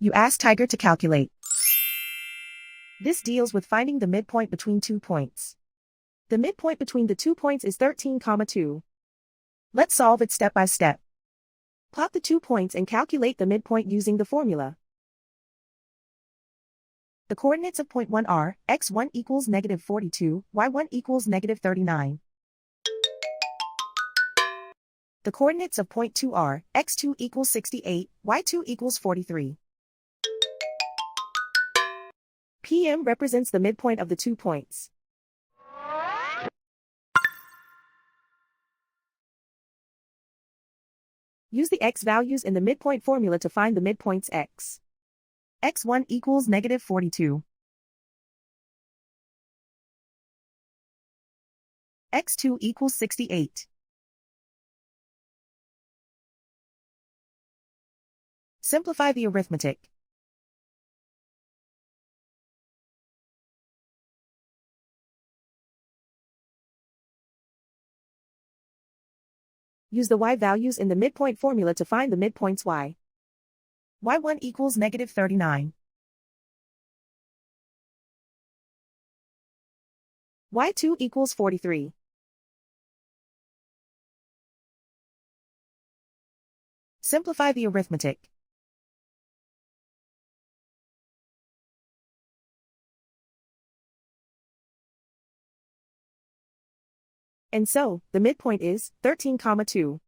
You ask Tiger to calculate. This deals with finding the midpoint between 2 points. The midpoint between the 2 points is 13,2. Let's solve it step by step. Plot the 2 points and calculate the midpoint using the formula. The coordinates of point 1 are, x1 equals -42, y1 equals -39. The coordinates of point 2 are, x2 equals 68, y2 equals 43. PM represents the midpoint of the 2 points. Use the x values in the midpoint formula to find the midpoints x. x1 equals -42. x2 equals 68. Simplify the arithmetic. Use the y values in the midpoint formula to find the midpoints y. y1 equals -39. y2 equals 43. Simplify the arithmetic. And so, the midpoint is 13,2.